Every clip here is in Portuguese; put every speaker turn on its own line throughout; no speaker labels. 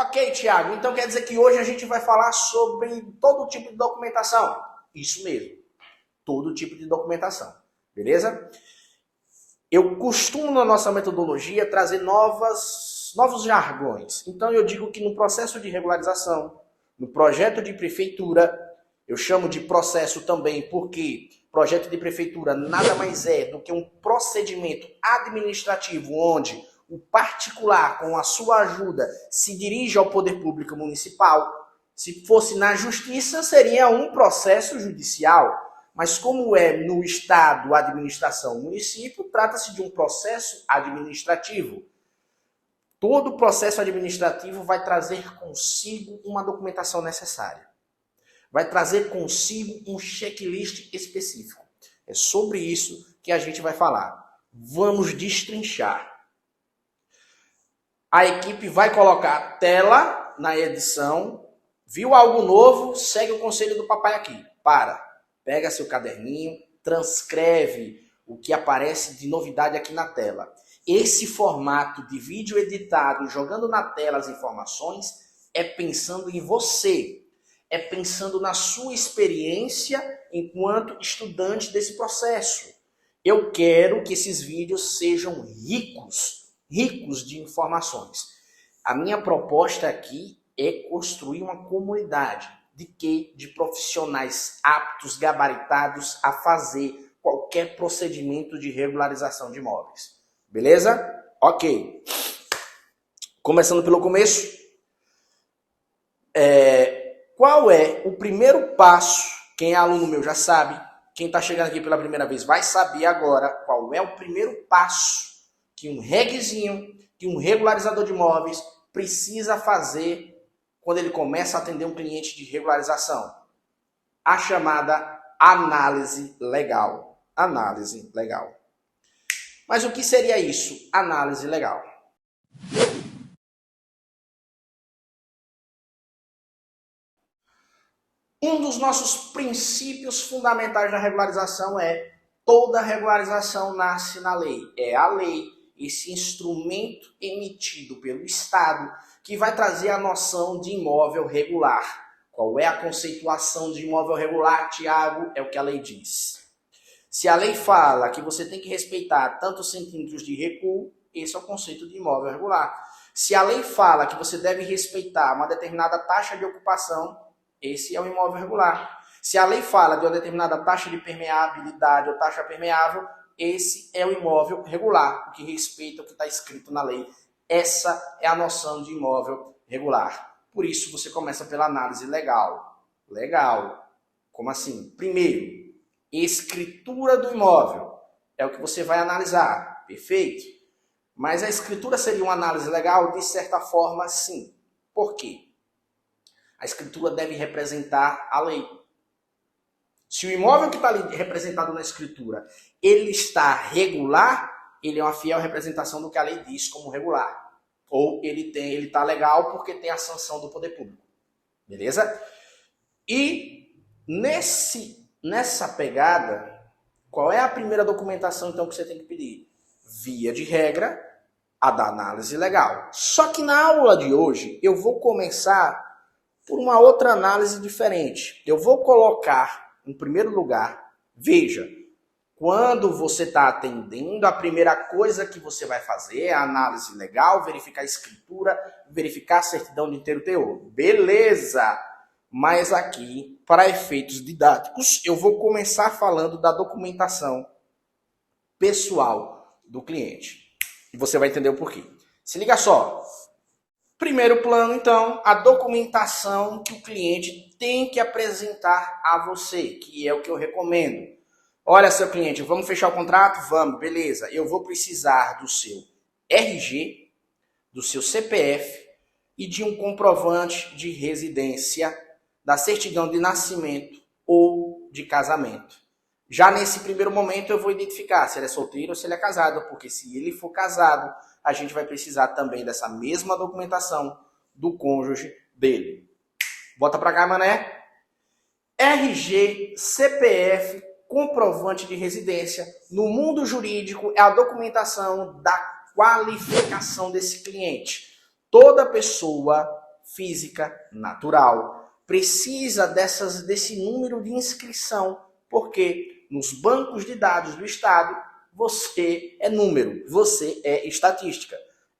Ok, Thiago, então quer dizer que hoje a gente vai falar sobre todo tipo de documentação? Isso mesmo, todo tipo de documentação, beleza? Eu costumo, na nossa metodologia, trazer novos jargões. Então eu digo que no processo de regularização, no projeto de prefeitura, eu chamo de processo também porque projeto de prefeitura nada mais é do que um procedimento administrativo onde o particular, com a sua ajuda, se dirige ao poder público municipal. Se fosse na justiça, seria um processo judicial. Mas como é no Estado, administração, município, trata-se de um processo administrativo. Todo processo administrativo vai trazer consigo uma documentação necessária. Vai trazer consigo um checklist específico. É sobre isso que a gente vai falar. Vamos destrinchar. A equipe vai colocar a tela na edição. Viu algo novo? Segue o conselho do papai aqui. Pega seu caderninho, transcreve o que aparece de novidade aqui na tela. Esse formato de vídeo editado, jogando na tela as informações, é pensando em você. É pensando na sua experiência enquanto estudante desse processo. Eu quero que esses vídeos sejam ricos de informações. A minha proposta aqui é construir uma comunidade de quê? De profissionais aptos, gabaritados a fazer qualquer procedimento de regularização de imóveis. Beleza? Ok. Começando pelo começo. Qual é o primeiro passo? Quem é aluno meu já sabe. Quem está chegando aqui pela primeira vez vai saber agora qual é o primeiro passo que um regzinho, que um regularizador de imóveis precisa fazer quando ele começa a atender um cliente de regularização. A chamada análise legal. Análise legal. Mas o que seria isso? Análise legal. Um dos nossos princípios fundamentais da regularização é toda regularização nasce na lei. É a lei, esse instrumento emitido pelo Estado, que vai trazer a noção de imóvel regular. Qual é a conceituação de imóvel regular, Tiago? É o que a lei diz. Se a lei fala que você tem que respeitar tantos centímetros de recuo, esse é o conceito de imóvel regular. Se a lei fala que você deve respeitar uma determinada taxa de ocupação, esse é o imóvel regular. Se a lei fala de uma determinada taxa de permeabilidade ou taxa permeável, esse é o imóvel regular, o que respeita o que está escrito na lei. Essa é a noção de imóvel regular. Por isso você começa pela análise legal. Legal. Como assim? Primeiro, escritura do imóvel. É o que você vai analisar. Perfeito? Mas a escritura seria uma análise legal? De certa forma, sim. Por quê? A escritura deve representar a lei. Se o imóvel que está ali representado na escritura, ele está regular, ele é uma fiel representação do que a lei diz como regular. Ou ele está legal porque tem a sanção do poder público. Beleza? E nessa pegada, qual é a primeira documentação então que você tem que pedir? Via de regra, a da análise legal. Só que na aula de hoje eu vou começar por uma outra análise diferente. Eu vou colocar, em primeiro lugar, veja, quando você está atendendo, a primeira coisa que você vai fazer é a análise legal, verificar a escritura, verificar a certidão de inteiro teor. Beleza! Mas aqui, para efeitos didáticos, eu vou começar falando da documentação pessoal do cliente. E você vai entender o porquê. Se liga só. Primeiro plano, então, a documentação que o cliente tem que apresentar a você, que é o que eu recomendo. Olha, seu cliente, vamos fechar o contrato? Vamos, beleza. Eu vou precisar do seu RG, do seu CPF e de um comprovante de residência, da certidão de nascimento ou de casamento. Já nesse primeiro momento eu vou identificar se ele é solteiro ou se ele é casado, porque se ele for casado, a gente vai precisar também dessa mesma documentação do cônjuge dele. Bota pra cá, mané. RG, CPF, comprovante de residência. No mundo jurídico é a documentação da qualificação desse cliente. Toda pessoa física, natural. Precisa desse número de inscrição, porque nos bancos de dados do Estado, você é número, você é estatística.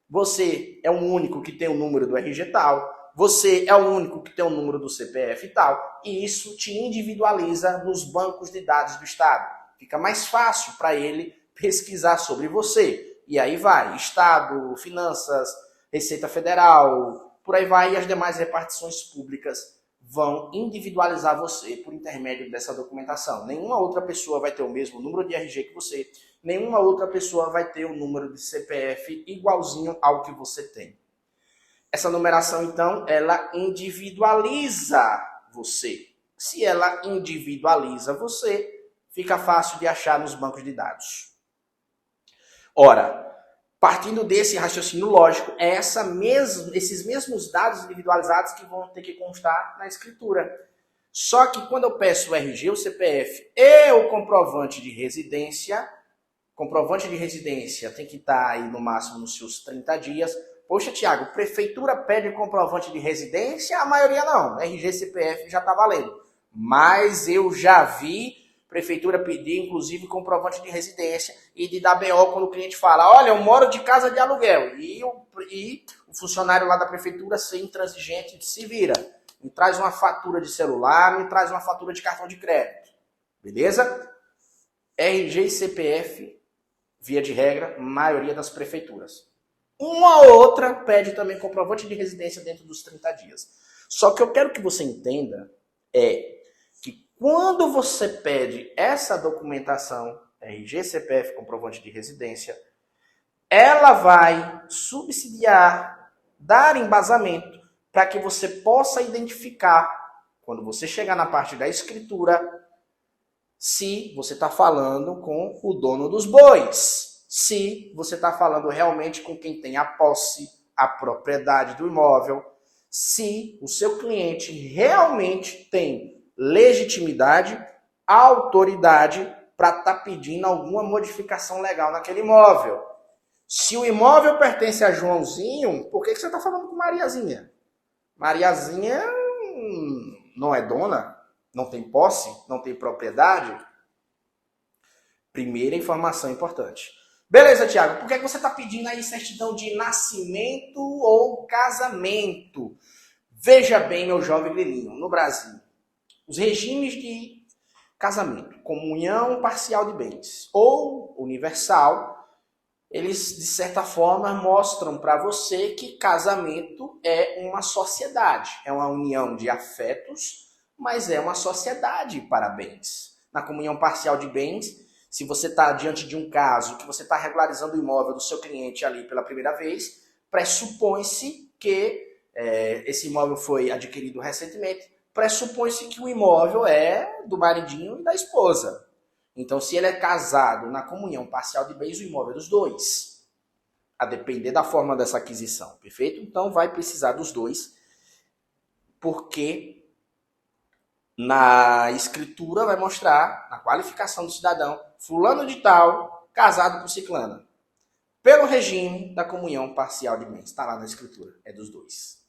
Você é o único que tem o número do RG tal, você é o único que tem o número do CPF tal, e isso te individualiza nos bancos de dados do Estado. Fica mais fácil para ele pesquisar sobre você. E aí vai, Estado, Finanças, Receita Federal, por aí vai, e as demais repartições públicas vão individualizar você por intermédio dessa documentação. Nenhuma outra pessoa vai ter o mesmo número de RG que você, nenhuma outra pessoa vai ter o número de CPF igualzinho ao que você tem. Essa numeração, então, ela individualiza você. Se ela individualiza você, fica fácil de achar nos bancos de dados. Ora, partindo desse raciocínio lógico, é esses mesmos dados individualizados que vão ter que constar na escritura. Só que quando eu peço o RG, o CPF e o comprovante de residência tem que estar aí no máximo nos seus 30 dias. Poxa, Tiago, prefeitura pede comprovante de residência? A maioria não. RG, CPF já está valendo. Mas eu já vi prefeitura pedir, inclusive, comprovante de residência e de dar BO quando o cliente fala, olha, eu moro de casa de aluguel. E o funcionário lá da prefeitura, ser intransigente, se vira. Me traz uma fatura de celular, me traz uma fatura de cartão de crédito. Beleza? RG e CPF, via de regra, maioria das prefeituras. Uma ou outra pede também comprovante de residência dentro dos 30 dias. Só que eu quero que você entenda que quando você pede essa documentação, RG, CPF, comprovante de residência, ela vai subsidiar, dar embasamento para que você possa identificar, quando você chegar na parte da escritura, se você está falando com o dono dos bois. Se você está falando realmente com quem tem a posse, a propriedade do imóvel, se o seu cliente realmente tem legitimidade, autoridade para estar pedindo alguma modificação legal naquele imóvel. Se o imóvel pertence a Joãozinho, por que você está falando com Mariazinha? Mariazinha não é dona, não tem posse, não tem propriedade. Primeira informação importante. Beleza, Tiago, por que você está pedindo aí certidão de nascimento ou casamento? Veja bem, meu jovem grilinho, no Brasil, os regimes de casamento, comunhão parcial de bens ou universal, eles, de certa forma, mostram para você que casamento é uma sociedade, é uma união de afetos, mas é uma sociedade para bens. Na comunhão parcial de bens, se você está diante de um caso que você está regularizando o imóvel do seu cliente ali pela primeira vez, pressupõe-se que esse imóvel foi adquirido recentemente, pressupõe-se que o imóvel é do maridinho e da esposa. Então, se ele é casado na comunhão parcial de bens, o imóvel é dos dois. A depender da forma dessa aquisição, perfeito? Então, vai precisar dos dois, porque na escritura vai mostrar, na qualificação do cidadão, fulano de tal, casado com ciclana. Pelo regime da comunhão parcial de bens. Está lá na escritura, é dos dois.